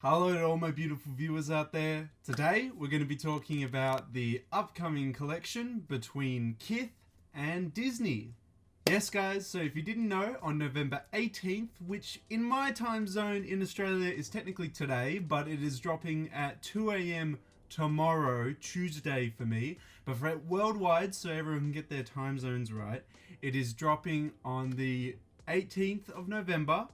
Hello to all my beautiful viewers out there. Today we're going to be talking about the upcoming collection between KITH and Disney. Yes guys, so if you didn't know, on November 18th, which in my time zone in Australia is technically today, but it is dropping at 2 a.m. tomorrow, Tuesday for me, but for worldwide, so everyone can get their time zones right, it is dropping on the 18th of November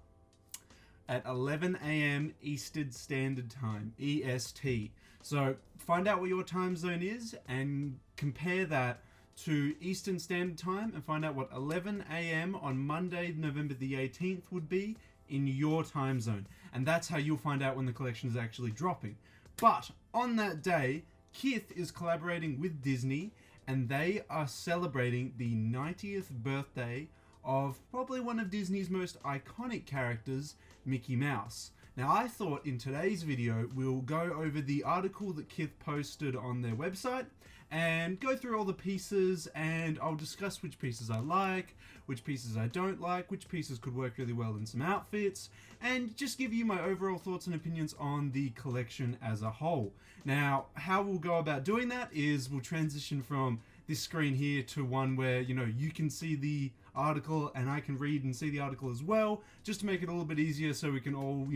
at 11 a.m. Eastern Standard Time, EST. So find out what your time zone is and compare that to Eastern Standard Time and find out what 11 a.m. on Monday, November the 18th would be in your time zone. And that's how you'll find out when the collection is actually dropping. But on that day, KITH is collaborating with Disney and they are celebrating the 90th birthday of probably one of Disney's most iconic characters, Mickey Mouse. Now I thought in today's video we'll go over the article that KITH posted on their website and go through all the pieces, and I'll discuss which pieces I like, which pieces I don't like, which pieces could work really well in some outfits, and just give you my overall thoughts and opinions on the collection as a whole. Now how we'll go about doing that is we'll transition from this screen here to one where you can see the article and I can read and see the article as well, just to make it a little bit easier so we can all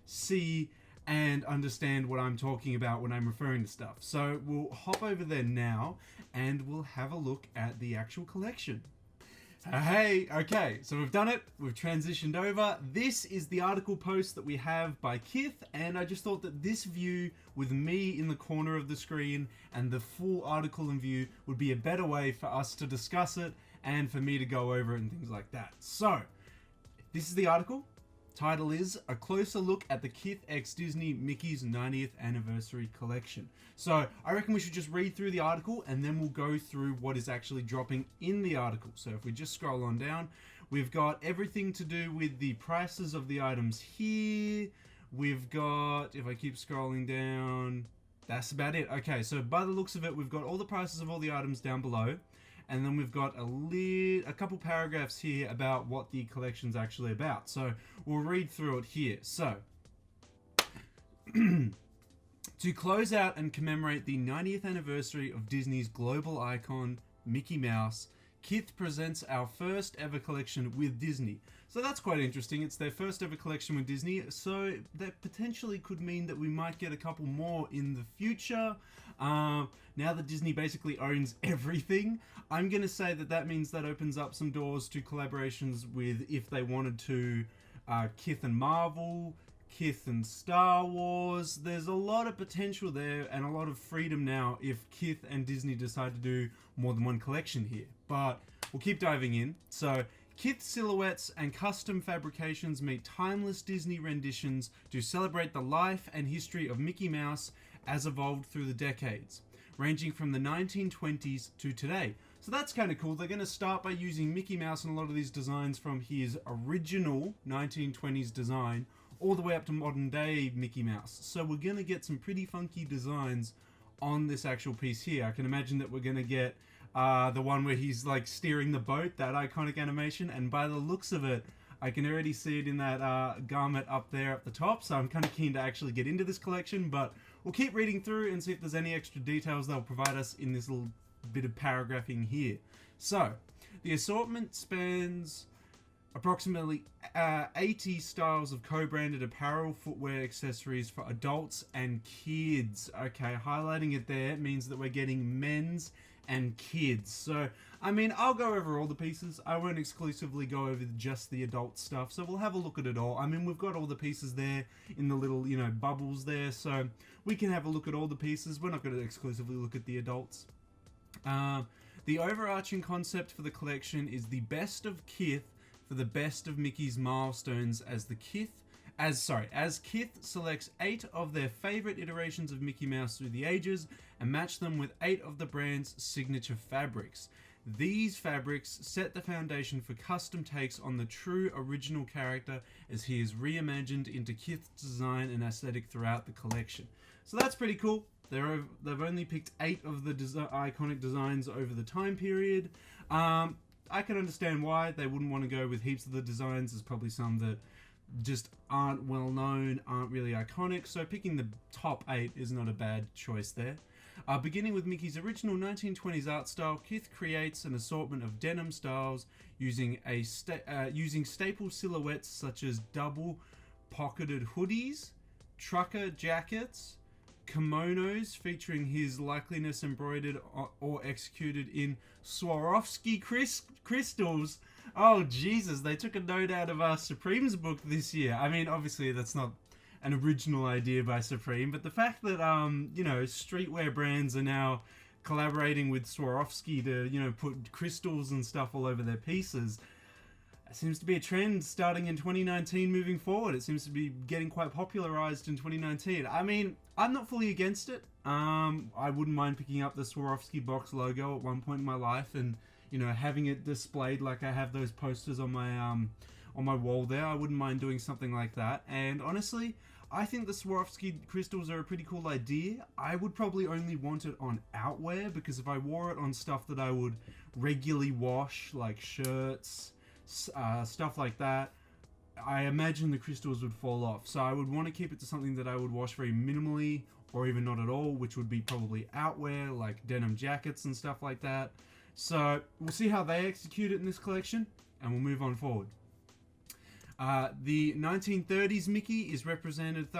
see and understand what I'm talking about when I'm referring to stuff. So we'll hop over there now and we'll have a look at the actual collection. Hey, okay, so we've done it, we've transitioned over. This is the article post that we have by KITH, and I just thought that this view with me in the corner of the screen and the full article in view would be a better way for us to discuss it and for me to go over it and things like that. So, this is the article. Title is A Closer Look at the KITH x Disney Mickey's 90th Anniversary Collection. So I reckon we should just read through the article and then we'll go through what is actually dropping in the article. So if we just scroll on down, we've got everything to do with the prices of the items here. We've got, if I keep scrolling down, that's about it. Okay, so by the looks of it, we've got all the prices of all the items down below. And then we've got a couple paragraphs here about what the collection's actually about. So we'll read through it here. So, to close out and commemorate the 90th anniversary of Disney's global icon, Mickey Mouse, KITH presents our first ever collection with Disney. So that's quite interesting. It's their first ever collection with Disney, so that potentially could mean that we might get a couple more in the future. Now that Disney basically owns everything, I'm going to say that that means that opens up some doors to collaborations with, if they wanted to, KITH and Marvel, KITH and Star Wars. There's a lot of potential there and a lot of freedom now if KITH and Disney decide to do more than one collection here. But we'll keep diving in. So, KITH silhouettes and custom fabrications meet timeless Disney renditions to celebrate the life and history of Mickey Mouse as evolved through the decades, ranging from the 1920s to today. So that's kind of cool. They're going to start by using Mickey Mouse in a lot of these designs from his original 1920s design all the way up to modern day Mickey Mouse. So we're going to get some pretty funky designs on this actual piece here. I can imagine that we're going to get the one where he's like steering the boat, that iconic animation, and by the looks of it, I can already see it in that garment up there at the top, so I'm kind of keen to actually get into this collection, but we'll keep reading through and see if there's any extra details they'll provide us in this little bit of paragraphing here. So, the assortment spans approximately 80 styles of co-branded apparel, footwear, accessories for adults and kids. Okay, highlighting it there means that we're getting men's and kids. So, I mean, I'll go over all the pieces. I won't exclusively go over just the adult stuff. So we'll have a look at it all. I mean, we've got all the pieces there in the little, bubbles there. So we can have a look at all the pieces. We're not going to exclusively look at the adults. The overarching concept for the collection is the best of KITH for the best of Mickey's milestones as KITH selects 8 of their favorite iterations of Mickey Mouse through the ages and match them with 8 of the brand's signature fabrics. These fabrics set the foundation for custom takes on the true original character as he is reimagined into KITH's design and aesthetic throughout the collection. So that's pretty cool. They've only picked 8 of the iconic designs over the time period. I can understand why they wouldn't want to go with heaps of the designs. There's probably some that just aren't well known, aren't really iconic. So picking the top 8 is not a bad choice there. Beginning with Mickey's original 1920s art style, KITH creates an assortment of denim styles using staple silhouettes such as double pocketed hoodies, trucker jackets, kimonos featuring his likeliness embroidered or executed in Swarovski crystals. Oh Jesus, they took a note out of Supreme's book this year. I mean, obviously that's not an original idea by Supreme, but the fact that streetwear brands are now collaborating with Swarovski to put crystals and stuff all over their pieces, it seems to be a trend starting in 2019 moving forward. It seems to be getting quite popularized in 2019. I mean, I'm not fully against it. I wouldn't mind picking up the Swarovski box logo at one point in my life and having it displayed like I have those posters on my wall there. I wouldn't mind doing something like that. And honestly, I think the Swarovski crystals are a pretty cool idea. I would probably only want it on outwear, because if I wore it on stuff that I would regularly wash, like shirts, stuff like that, I imagine the crystals would fall off. So I would want to keep it to something that I would wash very minimally, or even not at all, which would be probably outwear, like denim jackets and stuff like that. So we'll see how they execute it in this collection, and we'll move on forward. The 1930s Mickey is represented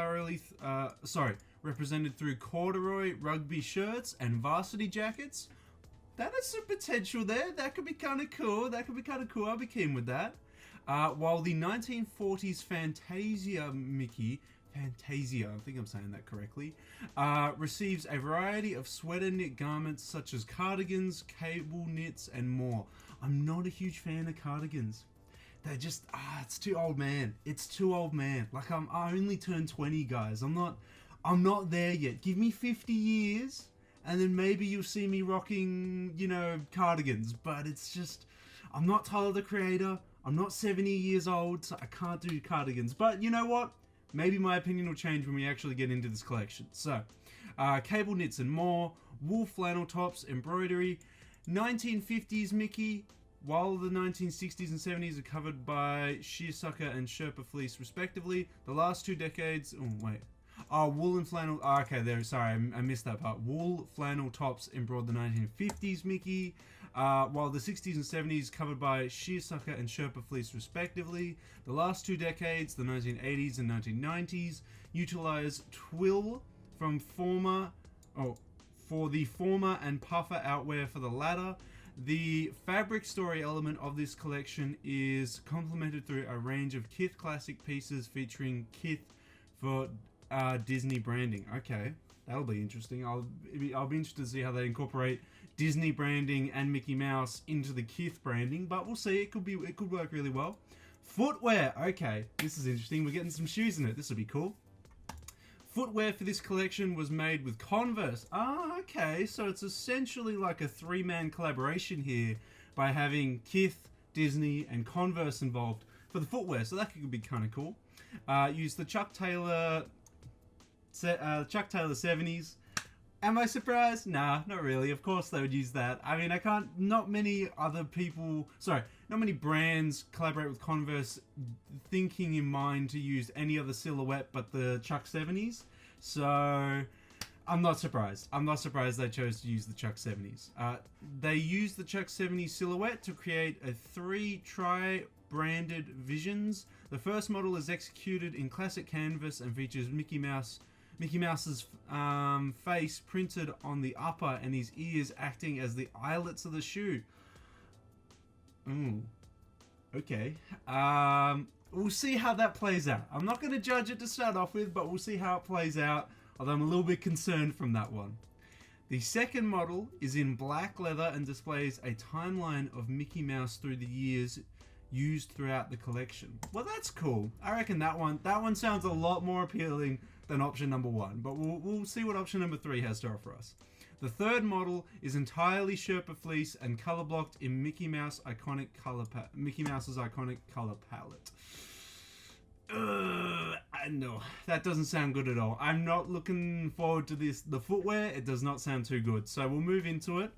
through corduroy rugby shirts and varsity jackets. That is some potential there. That could be kind of cool. I'll be keen with that. While the 1940s Fantasia Mickey, I think I'm saying that correctly, receives a variety of sweater knit garments such as cardigans, cable knits, and more. I'm not a huge fan of cardigans. They just, it's too old man. Like I only turned 20, guys. I'm not there yet. Give me 50 years, and then maybe you'll see me rocking, cardigans. But it's just, I'm not Tyler the Creator. I'm not 70 years old, so I can't do cardigans. But you know what? Maybe my opinion will change when we actually get into this collection. So, cable knits and more, wool flannel tops, embroidery, 1950s Mickey. While the 1960s and 70s are covered by shearsucker and Sherpa fleece respectively, the last 2 decades... wool and flannel... I missed that part. Wool flannel tops embroidered the 1950s Mickey, while the 60s and 70s covered by shearsucker and Sherpa fleece respectively. The last 2 decades, the 1980s and 1990s, utilize twill for the former and puffer outwear for the latter. The fabric story element of this collection is complemented through a range of KITH classic pieces featuring KITH for Disney branding. Okay, that'll be interesting. I'll be interested to see how they incorporate Disney branding and Mickey Mouse into the KITH branding, but we'll see. It could work really well. Footwear. Okay, this is interesting. We're getting some shoes in it. This will be cool. Footwear for this collection was made with Converse. Okay, so it's essentially like a 3-man collaboration here by having KITH, Disney, and Converse involved for the footwear. So that could be kind of cool. Use the Chuck Taylor 70s. Am I surprised? Nah, not really. Of course they would use that. I mean, not many brands collaborate with Converse thinking in mind to use any other silhouette but the Chuck 70s. So I'm not surprised. They chose to use the Chuck 70s. They used the Chuck 70s silhouette to create 3 tri-branded visions. The first model is executed in classic canvas and features Mickey Mouse's face printed on the upper and his ears acting as the eyelets of the shoe. Okay. We'll see how that plays out. I'm not going to judge it to start off with, but we'll see how it plays out, although I'm a little bit concerned from that one. The second model is in black leather and displays a timeline of Mickey Mouse through the years used throughout the collection. Well, that's cool. I reckon that one sounds a lot more appealing than option number 1, but we'll see what option number 3 has to offer us. The third model is entirely Sherpa fleece and color blocked in Mickey Mouse's iconic color palette. No, that doesn't sound good at all. I'm not looking forward to this. The footwear, it does not sound too good. So we'll move into it.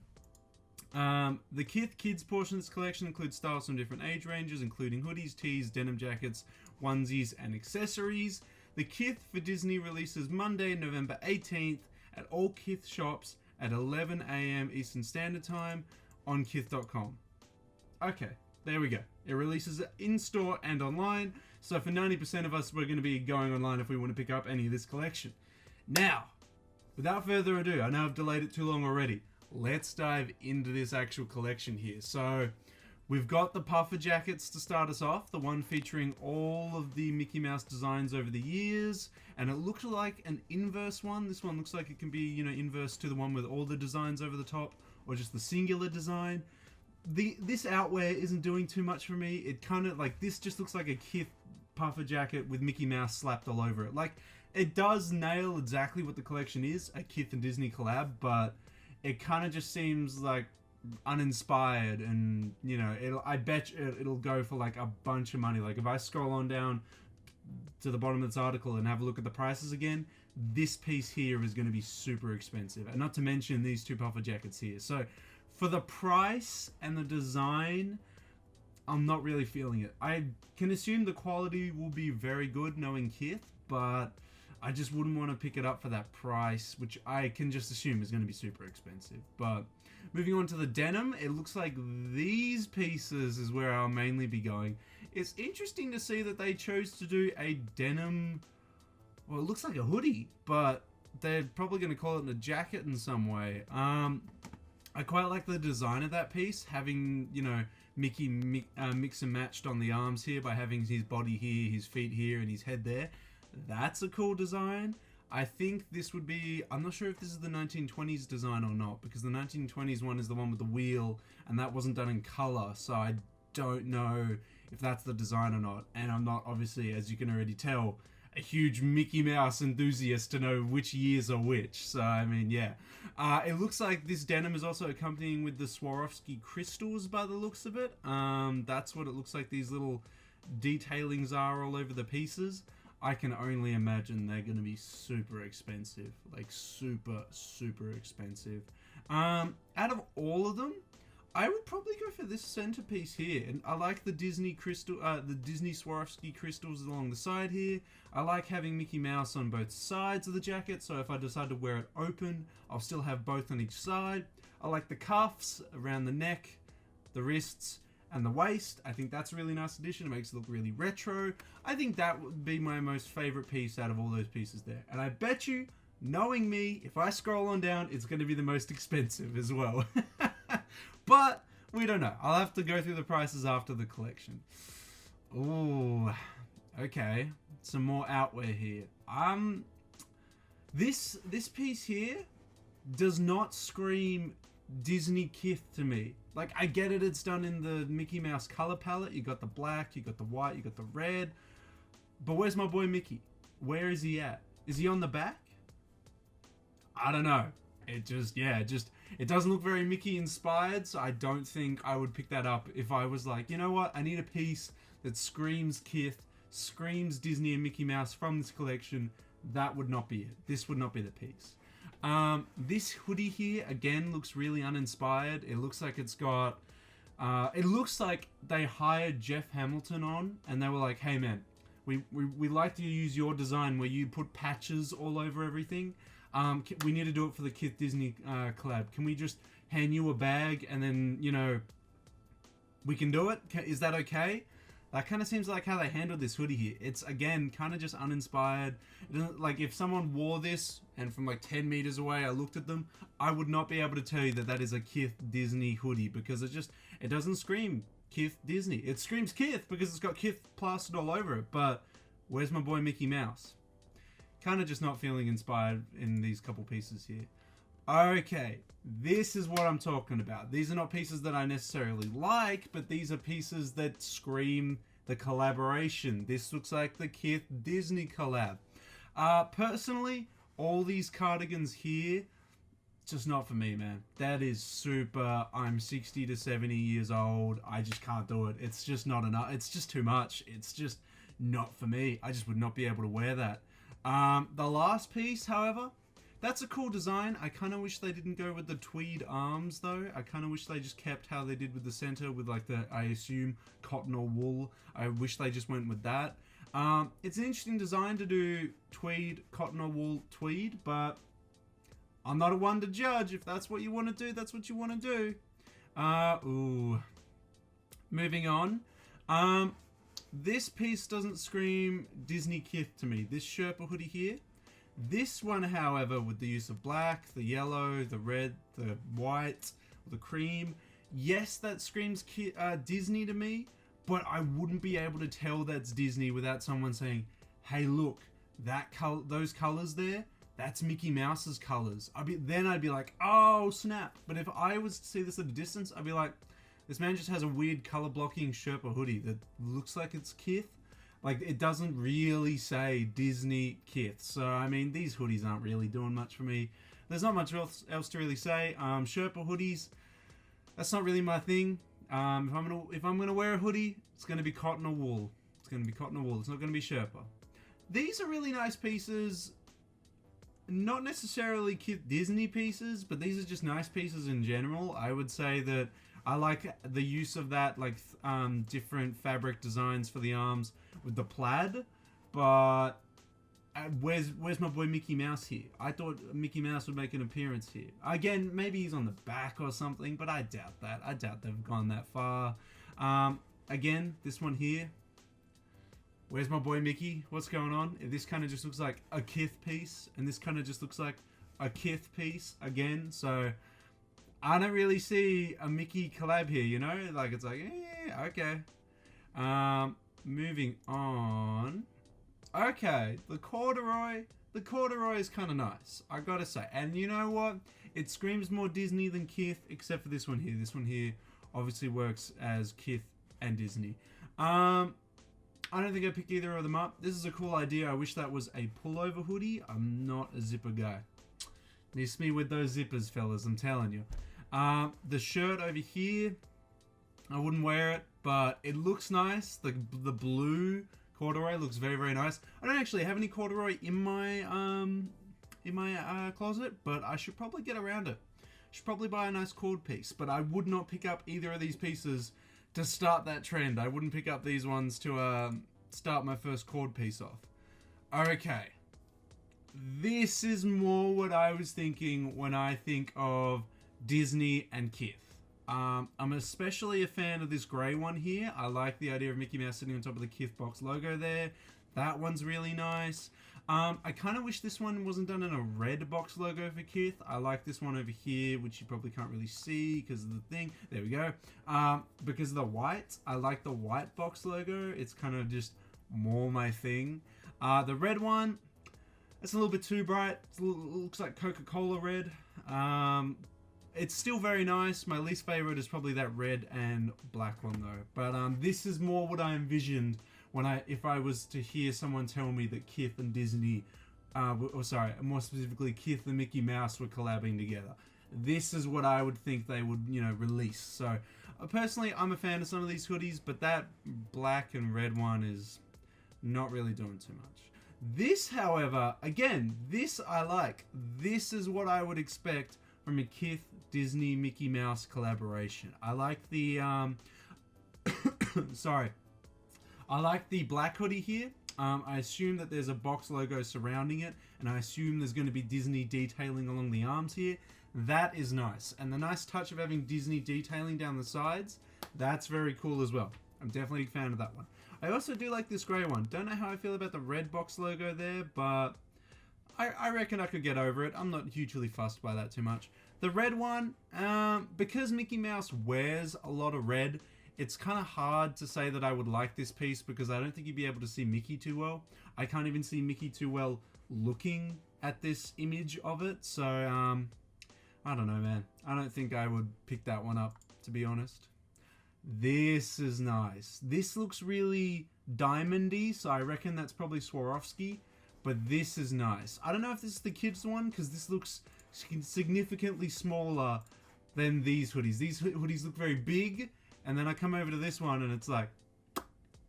The KITH Kids portion of this collection includes styles from different age ranges, including hoodies, tees, denim jackets, onesies, and accessories. The KITH for Disney releases Monday, November 18th at all KITH shops at 11 a.m. Eastern Standard Time on kith.com. Okay, there we go. It releases in-store and online, so for 90% of us, we're going to be going online if we want to pick up any of this collection. Now, without further ado, I know I've delayed it too long already. Let's dive into this actual collection here. So, we've got the puffer jackets to start us off, the one featuring all of the Mickey Mouse designs over the years, and it looks like an inverse one. This one looks like it can be, you know, inverse to the one with all the designs over the top, or just the singular design. This outwear isn't doing too much for me. It kind of, like, this just looks like a KITH puffer jacket with Mickey Mouse slapped all over it. Like, it does nail exactly what the collection is, a KITH and Disney collab, but it kind of just seems like uninspired, and you know, I bet it'll go for like a bunch of money. Like if I scroll on down to the bottom of this article and have a look at the prices again, this piece here is going to be super expensive, and not to mention these two puffer jackets here. So for the price and the design, I'm not really feeling it. I can assume the quality will be very good knowing KITH, but I just wouldn't want to pick it up for that price, which I can just assume is going to be super expensive. But moving on to the denim, it looks like these pieces is where I'll mainly be going. It's interesting to see that they chose to do a denim, well, it looks like a hoodie, but they're probably going to call it a jacket in some way. I quite like the design of that piece, having, you know, Mickey mix and matched on the arms here by having his body here, his feet here, and his head there. That's a cool design. I think this would be, I'm not sure if this is the 1920s design or not, because the 1920s one is the one with the wheel, and that wasn't done in color, so I don't know if that's the design or not. And I'm not, obviously, as you can already tell, a huge Mickey Mouse enthusiast to know which years are which. So, I mean, yeah. It looks like this denim is also accompanying with the Swarovski crystals by the looks of it. That's what it looks like these little detailings are all over the pieces. I can only imagine they're going to be super expensive. Like, super, super expensive. Out of all of them, I would probably go for this centerpiece here. And I like the Disney crystal, the Disney Swarovski crystals along the side here. I like having Mickey Mouse on both sides of the jacket, so if I decide to wear it open, I'll still have both on each side. I like the cuffs around the neck, the wrists, and the waist. I think that's a really nice addition. It makes it look really retro. I think that would be my most favorite piece out of all those pieces there. And I bet you, knowing me, if I scroll on down, it's going to be the most expensive as well. But we don't know. I'll have to go through the prices after the collection. Ooh, okay. Some more outwear here. This piece here does not scream Disney KITH to me. Like, I get it, it's done in the Mickey Mouse color palette. You got the black, you got the white, you got the red. But where's my boy Mickey? Where is he at? Is he on the back? I don't know. It doesn't look very Mickey inspired, so I don't think I would pick that up if I was like, you know what, I need a piece that screams KITH, screams Disney and Mickey Mouse from this collection. That would not be it. This would not be the piece. This hoodie here, again, looks really uninspired. It looks like it's got, it looks like they hired Jeff Hamilton on, and they were like, hey man, we like to use your design where you put patches all over everything. We need to do it for the KITH Disney collab. Can we just hand you a bag and then, you know, we can do it? Is that okay? That kind of seems like how they handled this hoodie here. It's, again, kind of just uninspired. It doesn't, like, if someone wore this and from like 10 meters away I looked at them, I would not be able to tell you that that is a KITH Disney hoodie, because it doesn't scream KITH Disney. It screams KITH because it's got KITH plastered all over it, but where's my boy Mickey Mouse? Kind of just not feeling inspired in these couple pieces here. Okay, this is what I'm talking about. These are not pieces that I necessarily like, but these are pieces that scream the collaboration. This looks like the KITH Disney collab. Personally, all these cardigans here, just not for me, man. That is super, I'm 60 to 70 years old. I just can't do it. It's just not enough. It's just too much. It's just not for me. I just would not be able to wear that. The last piece, however, that's a cool design. I kind of wish they didn't go with the tweed arms, though. I kind of wish they just kept how they did with the center, with like the, I assume, cotton or wool. I wish they just went with that. It's an interesting design to do tweed, cotton or wool tweed, but I'm not a one to judge. If that's what you want to do, that's what you want to do. Ooh. Moving on. This piece doesn't scream Disney Kith to me. This Sherpa hoodie here. This one, however, with the use of black, the yellow, the red, the white, the cream, yes, that screams Disney to me, but I wouldn't be able to tell that's Disney without someone saying, hey, look, that those colors there, that's Mickey Mouse's colors. Then I'd be like, oh, snap. But if I was to see this at a distance, I'd be like, this man just has a weird color blocking Sherpa hoodie that looks like it's Kith. Like, it doesn't really say Disney Kith. So, I mean, these hoodies aren't really doing much for me. There's not much else to really say. Sherpa hoodies, that's not really my thing. If I'm gonna wear a hoodie, it's gonna be cotton or wool. It's gonna be cotton or wool. It's not gonna be Sherpa. These are really nice pieces. Not necessarily Kith Disney pieces, but these are just nice pieces in general. I would say that I like the use of that, like different fabric designs for the arms with the plaid. But where's my boy Mickey Mouse here? I thought Mickey Mouse would make an appearance here. Again, maybe he's on the back or something, but I doubt that. I doubt they've gone that far. Again, this one here. Where's my boy Mickey? What's going on? This kind of just looks like a Kith piece, and this kind of just looks like a Kith piece again. So I don't really see a Mickey collab here, you know? Like, it's like, yeah, okay. Moving on. Okay, the corduroy is kind of nice, I gotta say. And you know what? It screams more Disney than Kith, except for this one here. This one here obviously works as Kith and Disney. I don't think I'd pick either of them up. This is a cool idea. I wish that was a pullover hoodie. I'm not a zipper guy. Miss me with those zippers, fellas, I'm telling you. The shirt over here, I wouldn't wear it, but it looks nice. The blue corduroy looks very, very nice. I don't actually have any corduroy in my closet, but I should probably get around it. I should probably buy a nice cord piece, but I would not pick up either of these pieces to start that trend. I wouldn't pick up these ones to start my first cord piece off. Okay. This is more what I was thinking when I think of Disney and Kith. I'm especially a fan of this grey one here. I like the idea of Mickey Mouse sitting on top of the Kith box logo there. That one's really nice. I kind of wish this one wasn't done in a red box logo for Kith. I like this one over here, which you probably can't really see because of the thing. There we go. Because of the white, I like the white box logo. It's kind of just more my thing. The red one, it's a little bit too bright. It looks like Coca-Cola red. It's still very nice. My least favorite is probably that red and black one though. But this is more what I envisioned if I was to hear someone tell me that Kith and Disney, more specifically Kith and Mickey Mouse were collabing together. This is what I would think they would, release. So personally, I'm a fan of some of these hoodies, but that black and red one is not really doing too much. This, however, again, this I like. This is what I would expect from a Kith Disney Mickey Mouse collaboration. I like the I like the black hoodie here. I assume that there's a box logo surrounding it, and I assume there's going to be Disney detailing along the arms here. That is nice. And the nice touch of having Disney detailing down the sides, that's very cool as well. I'm definitely a fan of that one. I also do like this grey one. Don't know how I feel about the red box logo there, but I reckon I could get over it. I'm not hugely fussed by that too much. The red one, because Mickey Mouse wears a lot of red, it's kind of hard to say that I would like this piece because I don't think you'd be able to see Mickey too well. I can't even see Mickey too well looking at this image of it. So, I don't know, man. I don't think I would pick that one up, to be honest. This is nice. This looks really diamondy, so I reckon that's probably Swarovski. But this is nice. I don't know if this is the kids one because this looks significantly smaller than these hoodies. These hoodies look very big. And then I come over to this one and it's like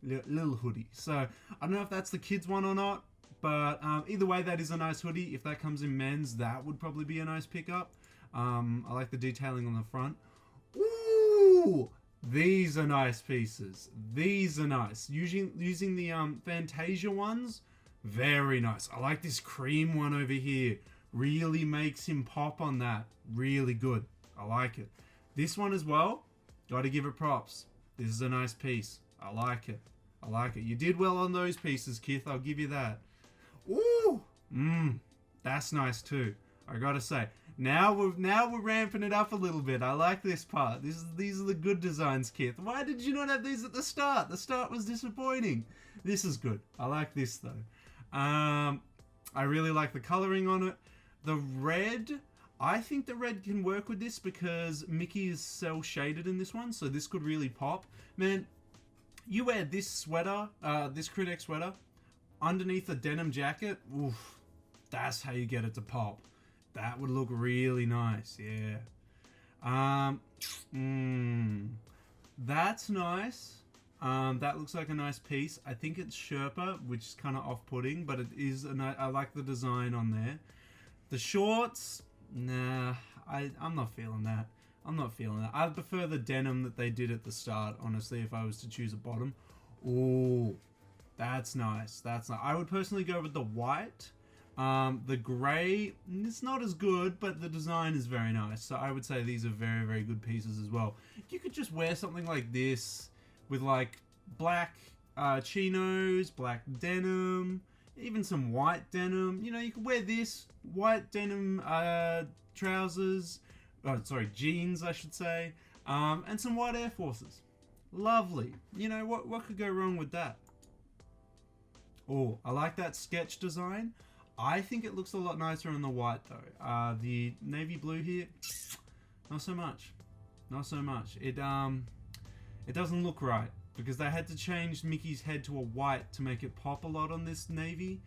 little hoodie. So I don't know if that's the kids one or not. But either way, that is a nice hoodie. If that comes in men's, that would probably be a nice pickup. I like the detailing on the front. Ooh! These are nice pieces. These are nice. Using the Fantasia ones, very nice. I like this cream one over here. Really makes him pop on that. Really good. I like it. This one as well, got to give it props. This is a nice piece. I like it. I like it. You did well on those pieces, Kith. I'll give you that. Ooh! That's nice too. I gotta say. Now we're ramping it up a little bit. I like this part. These are the good designs, Kith. Why did you not have these at the start? The start was disappointing. This is good. I like this though. I really like the coloring on it. The red, I think the red can work with this because Mickey is cel shaded in this one, so this could really pop. Man, you wear this sweater, this Critic sweater, underneath a denim jacket. Oof, that's how you get it to pop. That would look really nice, yeah. That's nice. That looks like a nice piece. I think it's Sherpa, which is kind of off-putting, but it is a nice, I like the design on there. The shorts, nah, I'm not feeling that. I'm not feeling that. I prefer the denim that they did at the start, honestly, if I was to choose a bottom. Ooh, that's nice. That's nice. I would personally go with the white. The grey, it's not as good, but the design is very nice. So I would say these are very, very good pieces as well. You could just wear something like this with like black chinos, black denim, even some white denim. You know, you could wear this, white denim trousers, jeans I should say, and some white Air Forces. Lovely. You know, what could go wrong with that? Oh, I like that sketch design. I think it looks a lot nicer on the white though. The navy blue here, not so much. Not so much. It doesn't look right because they had to change Mickey's head to a white to make it pop a lot on this navy,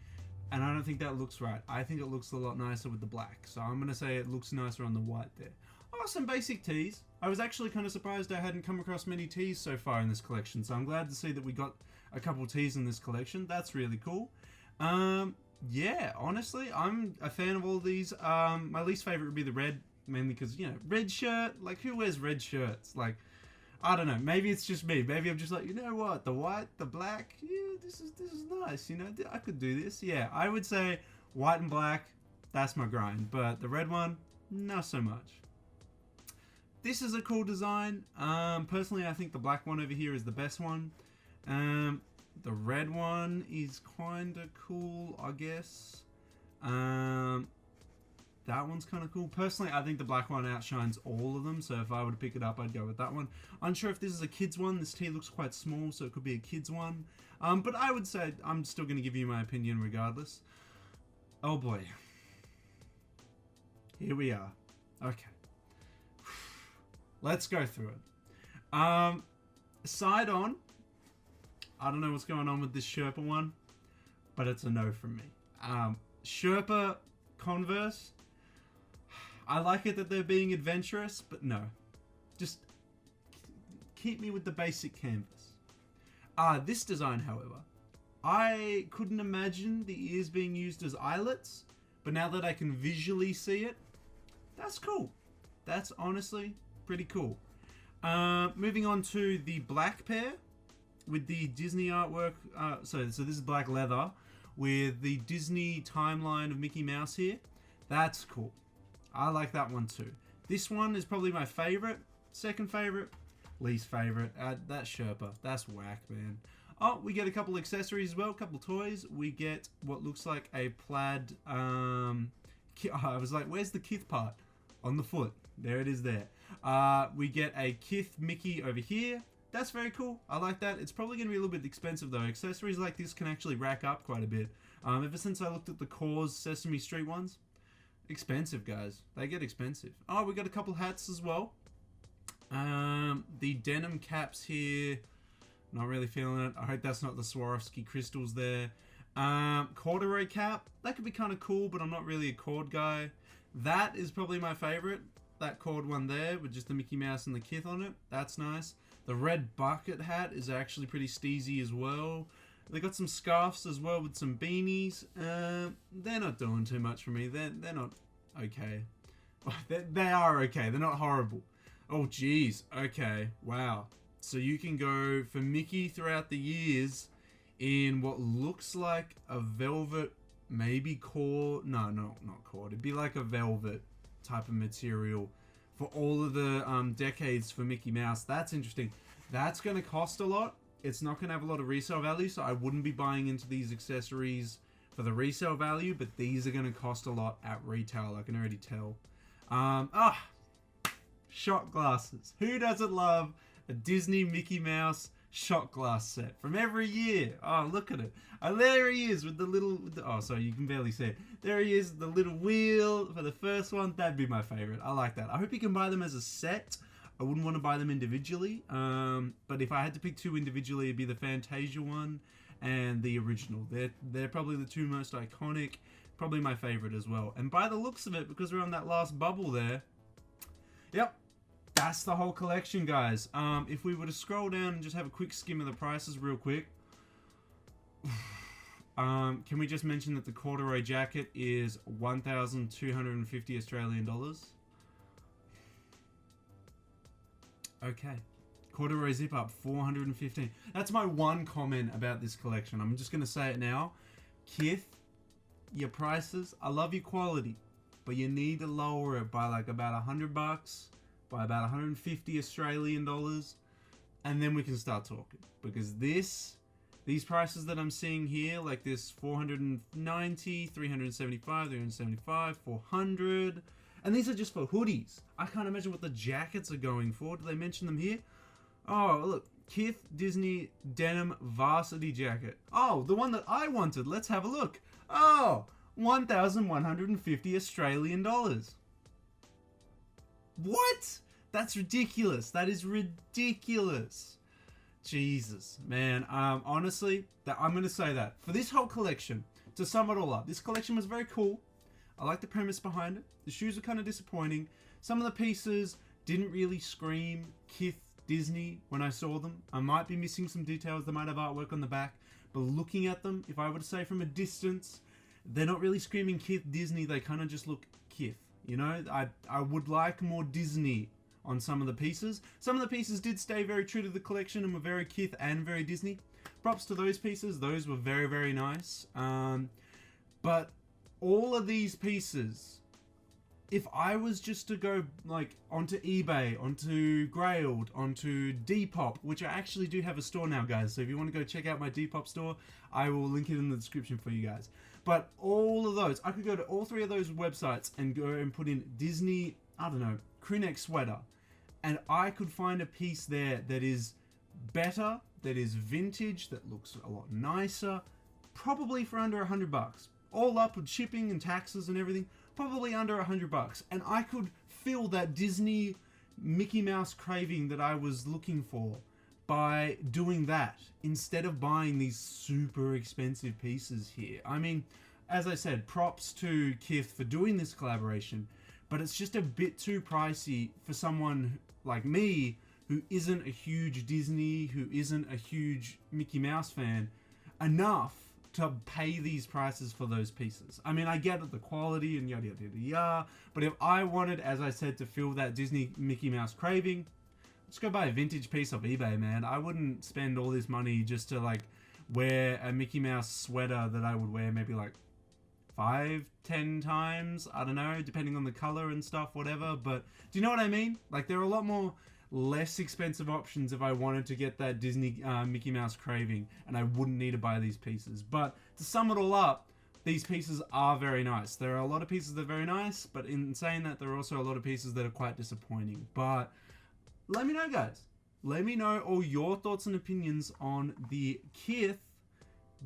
and I don't think that looks right. I think it looks a lot nicer with the black. So I'm gonna say it looks nicer on the white there. Oh, some basic tees. I was actually kind of surprised I hadn't come across many tees so far in this collection, so I'm glad to see that we got a couple tees in this collection. That's really cool. Yeah, honestly, I'm a fan of all these. My least favorite would be the red, mainly because, you know, red shirt. Like, who wears red shirts? Like, I don't know. Maybe it's just me. Maybe I'm just like, you know what? The white, the black. Yeah, this is nice. You know, I could do this. Yeah, I would say white and black. That's my grind. But the red one, not so much. This is a cool design. Personally, I think the black one over here is the best one. The red one is kind of cool, I guess. That one's kind of cool. Personally, I think the black one outshines all of them, so if I were to pick it up, I'd go with that one. Unsure if this is a kid's one. This tee looks quite small, so it could be a kid's one. But I would say I'm still going to give you my opinion regardless. Oh boy. Here we are. Okay. Let's go through it. Side on. I don't know what's going on with this Sherpa one, but it's a no from me. Sherpa Converse. I like it that they're being adventurous, but no. Just keep me with the basic canvas. This design, however, I couldn't imagine the ears being used as eyelets, but now that I can visually see it, that's cool. That's honestly pretty cool. Moving on to the black pair with the Disney artwork. So this is black leather with the Disney timeline of Mickey Mouse here. That's cool. I like that one too. This one is probably my favorite. Second favorite, least favorite. That Sherpa. That's whack, man. Oh, we get a couple accessories as well, a couple toys. We get what looks like a plaid. I was like, where's the KITH part? On the foot. There it is there. We get a KITH Mickey over here. That's very cool. I like that. It's probably going to be a little bit expensive though. Accessories like this can actually rack up quite a bit. Ever since I looked at the Kors Sesame Street ones, expensive, guys. They get expensive. Oh, we got a couple hats as well. The denim caps here, not really feeling it. I hope that's not the Swarovski crystals there. Corduroy cap, that could be kind of cool, but I'm not really a cord guy. That is probably my favorite. That cord one there with just the Mickey Mouse and the KITH on it. That's nice. The red bucket hat is actually pretty steezy as well. They got some scarves as well with some beanies. They're not doing too much for me. They're not okay. They are okay. They're not horrible. Oh, geez. Okay. Wow. So you can go for Mickey throughout the years in what looks like a velvet, maybe cord. No, not cord. It'd be like a velvet type of material for all of the decades for Mickey Mouse. That's interesting. That's going to cost a lot. It's not going to have a lot of resale value, so I wouldn't be buying into these accessories for the resale value, but these are going to cost a lot at retail. I can already tell. Shot glasses. Who doesn't love a Disney Mickey Mouse shot glass set from every year? Oh, look at it. Oh, there he is with the little... Oh, sorry, you can barely see it. There he is, the little wheel for the first one. That'd be my favorite. I like that. I hope you can buy them as a set. I wouldn't want to buy them individually. But if I had to pick two individually, it'd be the Fantasia one and the original. They're probably the two most iconic. Probably my favorite as well. And by the looks of it, because we're on that last bubble there, yep, that's the whole collection, guys. If we were to scroll down and just have a quick skim of the prices real quick. Can we just mention that the corduroy jacket is 1,250 Australian dollars? Okay. Corduroy zip up, 415. That's my one comment about this collection. I'm just going to say it now. KITH, your prices, I love your quality, but you need to lower it by like about $100, by about 150 Australian dollars, and then we can start talking. Because these prices that I'm seeing here, like this 490, 375, 375, 400, and these are just for hoodies. I can't imagine what the jackets are going for. Do they mention them here? Oh, look. KITH Disney denim varsity jacket. Oh, the one that I wanted. Let's have a look. Oh, 1,150 Australian dollars. What? That's ridiculous. That is ridiculous. Jesus, man. Honestly, I'm going to say that. For this whole collection, to sum it all up, this collection was very cool. I like the premise behind it. The shoes were kind of disappointing. Some of the pieces didn't really scream KITH Disney when I saw them. I might be missing some details. They might have artwork on the back. But looking at them, if I were to say from a distance, they're not really screaming KITH Disney. They kind of just look KITH. You know, I would like more Disney on some of the pieces. Some of the pieces did stay very true to the collection and were very KITH and very Disney. Props to those pieces. Those were very, very nice. But all of these pieces, if I was just to go like onto eBay, onto Grailed, onto Depop, which I actually do have a store now, guys. So if you want to go check out my Depop store, I will link it in the description for you guys. But all of those, I could go to all three of those websites and go and put in Disney, I don't know, crew neck sweater. And I could find a piece there that is better, that is vintage, that looks a lot nicer, probably for under $100. All up with shipping and taxes and everything, probably under $100. And I could fill that Disney Mickey Mouse craving that I was looking for by doing that instead of buying these super expensive pieces here. I mean, as I said, props to KITH for doing this collaboration, but it's just a bit too pricey for someone like me who isn't a huge Disney, who isn't a huge Mickey Mouse fan, enough to pay these prices for those pieces. I mean, I get it, the quality and yada yada yada, but if I wanted, as I said, to fill that Disney Mickey Mouse craving, just go buy a vintage piece off eBay, man. I wouldn't spend all this money just to like wear a Mickey Mouse sweater that I would wear maybe like 5-10 times, I don't know, depending on the color and stuff, whatever. But do you know what I mean? Like, there are a lot more less expensive options if I wanted to get that Disney Mickey Mouse craving, and I wouldn't need to buy these pieces. But to sum it all up, these pieces are very nice. There are a lot of pieces that are very nice, but in saying that, there are also a lot of pieces that are quite disappointing. But let me know, guys. Let me know all your thoughts and opinions on the KITH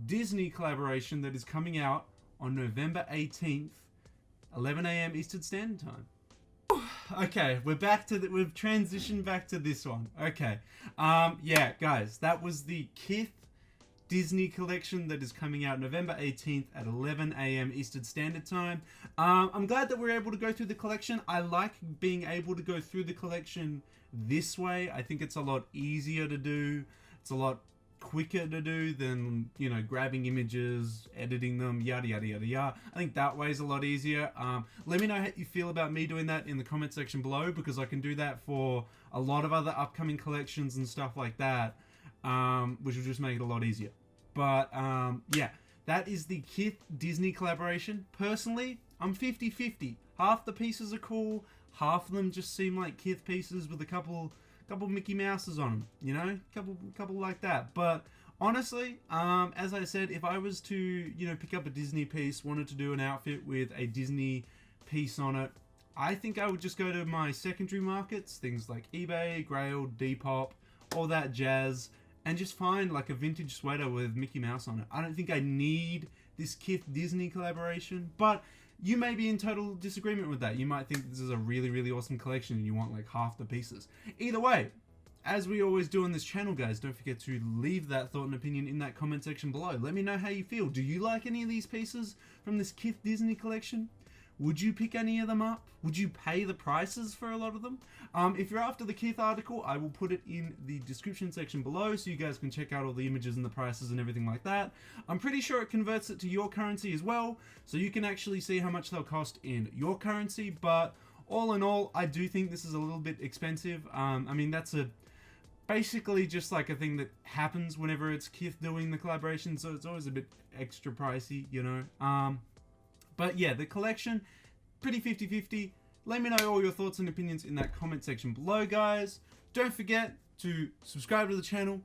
Disney collaboration that is coming out on November 18th, 11 a.m. Eastern Standard Time. Okay, we've transitioned back to this one. Okay, yeah, guys, that was the KITH Disney collection that is coming out November 18th at 11 a.m. Eastern Standard Time. I'm glad that we're able to go through the collection. I like being able to go through the collection this way. I think it's a lot easier to do. It's a lot quicker to do than, you know, grabbing images, editing them, yada yada yada yada. I think that way is a lot easier. Let me know how you feel about me doing that in the comment section below, because I can do that for a lot of other upcoming collections and stuff like that, which will just make it a lot easier. But yeah, that is the KITH Disney collaboration. Personally, I'm 50-50. Half the pieces are cool, half of them just seem like KITH pieces with a couple Mickey Mouses on them, you know, couple like that. But honestly, as I said, if I was to, you know, pick up a Disney piece, wanted to do an outfit with a Disney piece on it, I think I would just go to my secondary markets, things like eBay, Grail, Depop, all that jazz, and just find like a vintage sweater with Mickey Mouse on it. I don't think I need this KITH Disney collaboration, but you may be in total disagreement with that. You might think this is a really, really awesome collection and you want like half the pieces. Either way, as we always do on this channel, guys, don't forget to leave that thought and opinion in that comment section below. Let me know how you feel. Do you like any of these pieces from this KITH Disney collection? Would you pick any of them up? Would you pay the prices for a lot of them? If you're after the KITH article, I will put it in the description section below so you guys can check out all the images and the prices and everything like that. I'm pretty sure it converts it to your currency as well, so you can actually see how much they'll cost in your currency. But all in all, I do think this is a little bit expensive. I mean, that's basically just like a thing that happens whenever it's KITH doing the collaboration, so it's always a bit extra pricey, you know. But yeah, the collection, pretty 50-50. Let me know all your thoughts and opinions in that comment section below, guys. Don't forget to subscribe to the channel,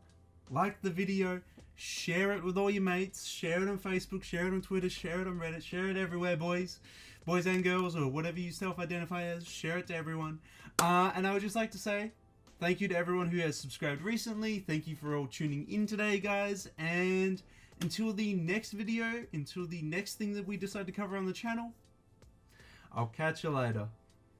like the video, share it with all your mates, share it on Facebook, share it on Twitter, share it on Reddit, share it everywhere, boys and girls, or whatever you self-identify as. Share it to everyone. And I would just like to say thank you to everyone who has subscribed recently. Thank you for all tuning in today, guys. And until the next video, until the next thing that we decide to cover on the channel, I'll catch you later.